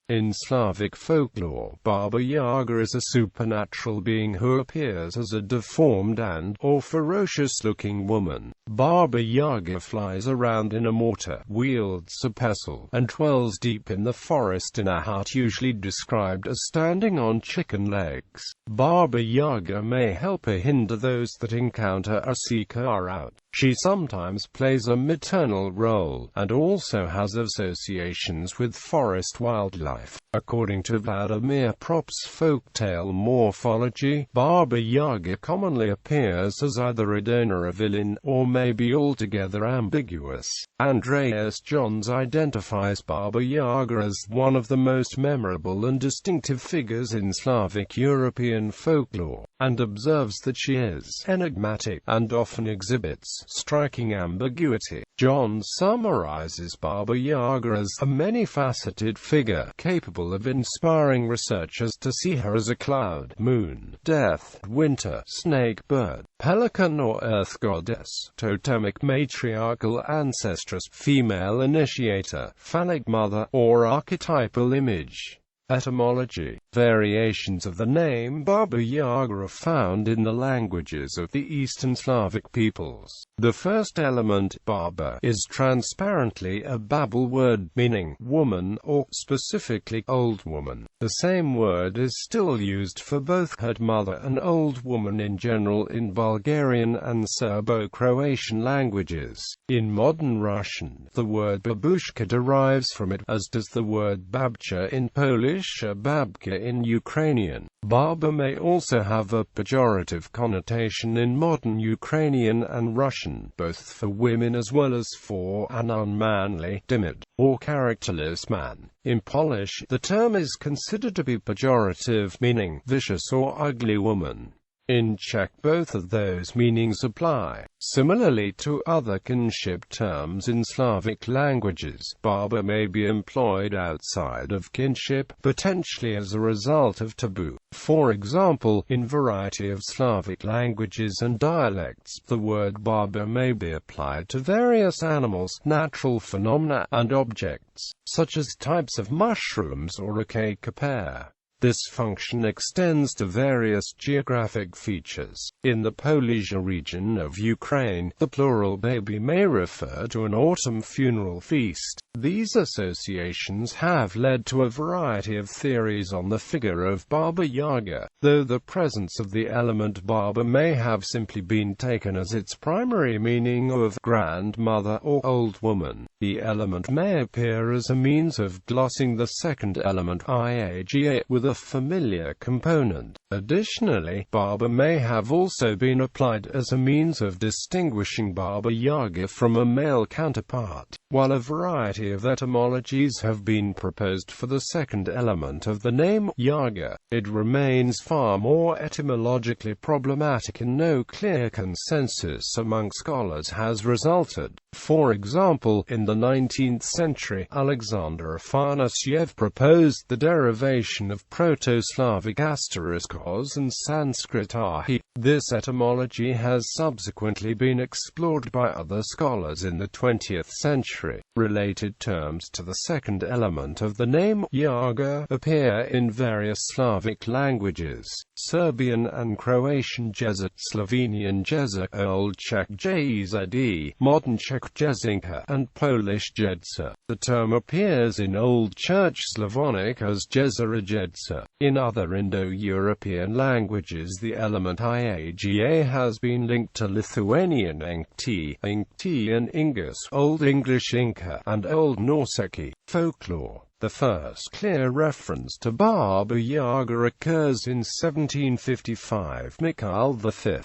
In Slavic folklore, Baba Yaga is a supernatural being who appears as a deformed and/or ferocious-looking woman. Baba Yaga flies around in a mortar, wields a pestle, and dwells deep in the forest in a hut usually described as standing on chicken legs. Baba Yaga may help or hinder those that encounter or seek her out. She sometimes plays a maternal role, and also has associations with forest wildlife. According to Vladimir Prop's folktale morphology, Baba Yaga commonly appears as either a donor or villain, or may be altogether ambiguous. Andreas Johns identifies Baba Yaga as one of the most memorable and distinctive figures in Slavic European folklore, and observes that she is enigmatic and often exhibits striking ambiguity. Johns summarizes Baba Yaga as a many-faceted figure, capable of inspiring researchers to see her as a cloud, moon, death, winter, snake, bird, pelican or earth goddess, totemic matriarchal ancestress, female initiator, phallic mother, or archetypal image. Etymology. Variations of the name Baba Yaga are found in the languages of the Eastern Slavic peoples. The first element, Baba, is transparently a Babel word, meaning woman, or specifically old woman. The same word is still used for both herd mother and old woman in general in Bulgarian and Serbo-Croatian languages. In modern Russian, the word babushka derives from it, as does the word babcha in Polish, babka in Ukrainian. Baba may also have a pejorative connotation in modern Ukrainian and Russian, both for women as well as for an unmanly, timid, or characterless man. In Polish, the term is considered to be pejorative, meaning vicious or ugly woman. In Czech, both of those meanings apply. Similarly to other kinship terms in Slavic languages, Baba may be employed outside of kinship, potentially as a result of taboo. For example, in variety of Slavic languages and dialects, the word Baba may be applied to various animals, natural phenomena, and objects, such as types of mushrooms or a cake or pear. This function extends to various geographic features. In the Polesia region of Ukraine, the plural baby may refer to an autumn funeral feast. These associations have led to a variety of theories on the figure of Baba Yaga, though the presence of the element Baba may have simply been taken as its primary meaning of grandmother or old woman. The element may appear as a means of glossing the second element Iaga with a familiar component. Additionally, Baba may have also been applied as a means of distinguishing Baba Yaga from a male counterpart. While a variety of etymologies have been proposed for the second element of the name Yaga, it remains far more etymologically problematic, and no clear consensus among scholars has resulted. For example, in the 19th century, Alexander Afanasyev proposed the derivation of Proto-Slavic *os and Sanskrit ahi. This etymology has subsequently been explored by other scholars in the 20th century. Related terms to the second element of the name Yaga appear in various Slavic languages: Serbian and Croatian jezza, Slovenian jezza, Old Czech jezd, modern Czech jezinka, and Polish jedza. The term appears in Old Church Slavonic as jezera jedza. In other Indo-European languages, the element Iaga has been linked to Lithuanian Inkti, and Ingus, Old English Inca, and Old Norseki. Folklore. The first clear reference to Baba Yaga occurs in 1755. Mikhail V.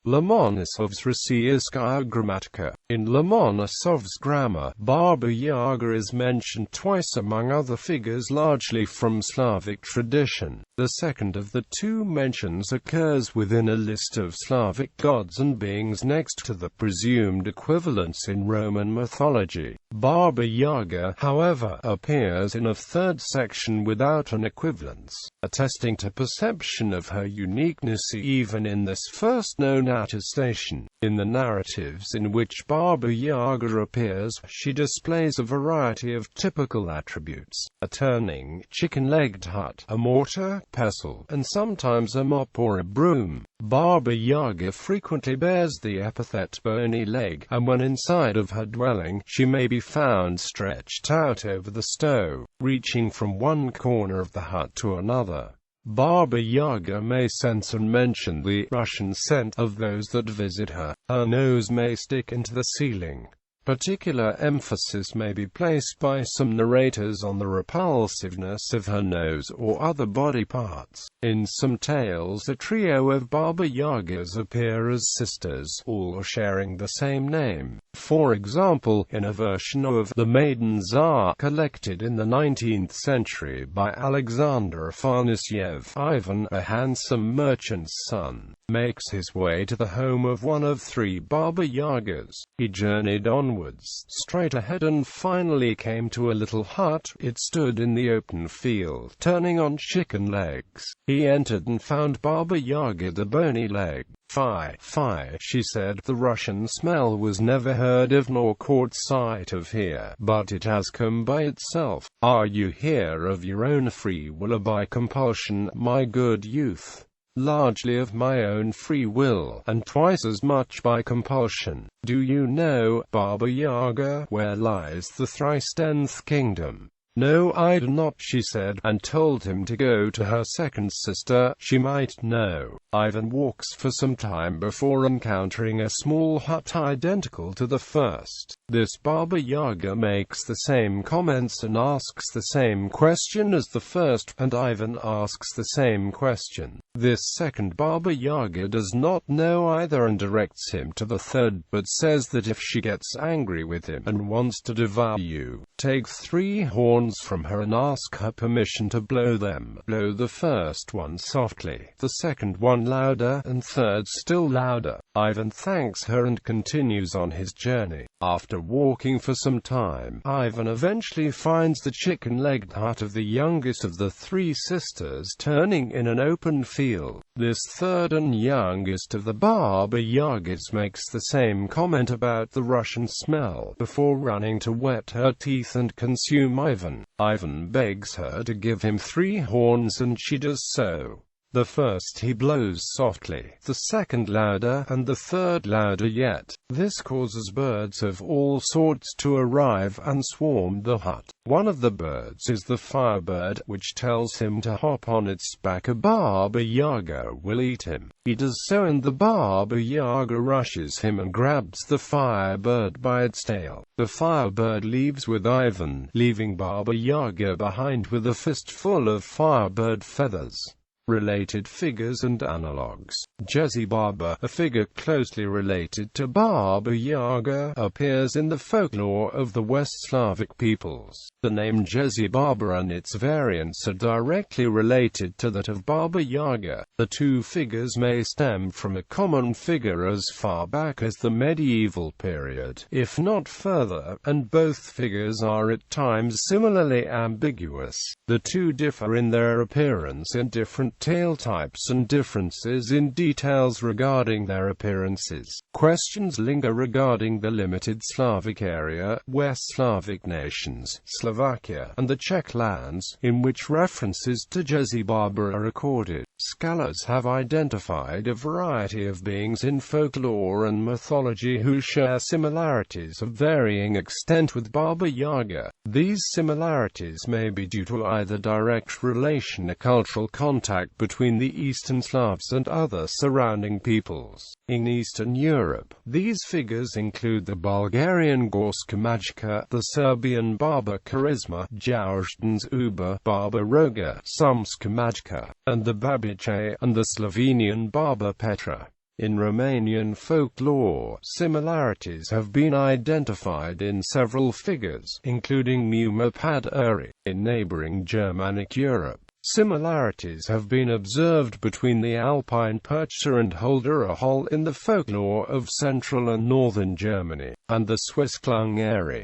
Lomonosov's Rossiyskaya Grammatica. In Lomonosov's grammar, Baba Yaga is mentioned twice among other figures largely from Slavic tradition. The second of the two mentions occurs within a list of Slavic gods and beings next to the presumed equivalents in Roman mythology. Baba Yaga, however, appears in a third section without an equivalence, attesting to perception of her uniqueness even in this first known attestation. In the narratives in which Baba Yaga appears, she displays a variety of typical attributes: a turning, chicken-legged hut, a mortar, pestle, and sometimes a mop or a broom. Baba Yaga frequently bears the epithet bony leg, and when inside of her dwelling, she may be found stretched out over the stove, reaching from one corner of the hut to another. Baba Yaga may sense and mention the Russian scent of those that visit her. Her nose may stick into the ceiling. Particular emphasis may be placed by some narrators on the repulsiveness of her nose or other body parts. In some tales, a trio of Baba Yagas appear as sisters, all sharing the same name. For example, in a version of The Maiden Tsar collected in the 19th century by Alexander Afanasyev, Ivan, a handsome merchant's son, makes his way to the home of one of three Baba Yagas. He journeyed onwards, straight ahead, and finally came to a little hut. It stood in the open field, turning on chicken legs. He entered and found Baba Yaga the bony leg. "Fie, fie," she said, "the Russian smell was never heard of nor caught sight of here, but it has come by itself. Are you here of your own free will or by compulsion, my good youth?" "Largely of my own free will, and twice as much by compulsion." "Do you know, Baba Yaga, where lies the thrice 10th kingdom?" "No, I do not," she said, and told him to go to her second sister. She might know. Ivan walks for some time before encountering a small hut identical to the first. This Baba Yaga makes the same comments and asks the same question as the first, and Ivan asks the same question. This second Baba Yaga does not know either and directs him to the third, but says that if she gets angry with him and wants to devour you, take 3 horns from her and ask her permission to blow them. Blow the first one softly, the second one louder, and third still louder. Ivan thanks her and continues on his journey. After walking for some time, Ivan eventually finds the chicken-legged hut of the youngest of the 3 sisters turning in an open field. This third and youngest of the Baba Yagas makes the same comment about the Russian smell, before running to wet her teeth and consume Ivan. Ivan begs her to give him 3 horns and she does so. The first he blows softly, the second louder, and the third louder yet. This causes birds of all sorts to arrive and swarm the hut. One of the birds is the firebird, which tells him to hop on its back. A Baba Yaga will eat him. He does so, and the Baba Yaga rushes him and grabs the firebird by its tail. The firebird leaves with Ivan, leaving Baba Yaga behind with a fistful of firebird feathers. Related figures and analogues. Jezi Baba, a figure closely related to Baba Yaga, appears in the folklore of the West Slavic peoples. The name Jezi Baba and its variants are directly related to that of Baba Yaga. The 2 figures may stem from a common figure as far back as the medieval period, if not further, and both figures are at times similarly ambiguous. The 2 differ in their appearance and different tale types and differences in details regarding their appearances. Questions linger regarding the limited Slavic area, West Slavic nations, Slovakia, and the Czech lands, in which references to Jezi Baba are recorded. Scholars have identified a variety of beings in folklore and mythology who share similarities of varying extent with Baba Yaga. These similarities may be due to either direct relation or cultural contact between the Eastern Slavs and other surrounding peoples. In Eastern Europe, these figures include the Bulgarian Gorska Majka, the Serbian Baba Charisma, Jauždans Uba, Baba Roga, Samska Majka, and the Babice, and the Slovenian Baba Petra. In Romanian folklore, similarities have been identified in several figures, including Muma Pad Uri. In neighboring Germanic Europe, similarities have been observed between the Alpine Percher and Holder Hol in the folklore of central and northern Germany, and the Swiss Klungeri.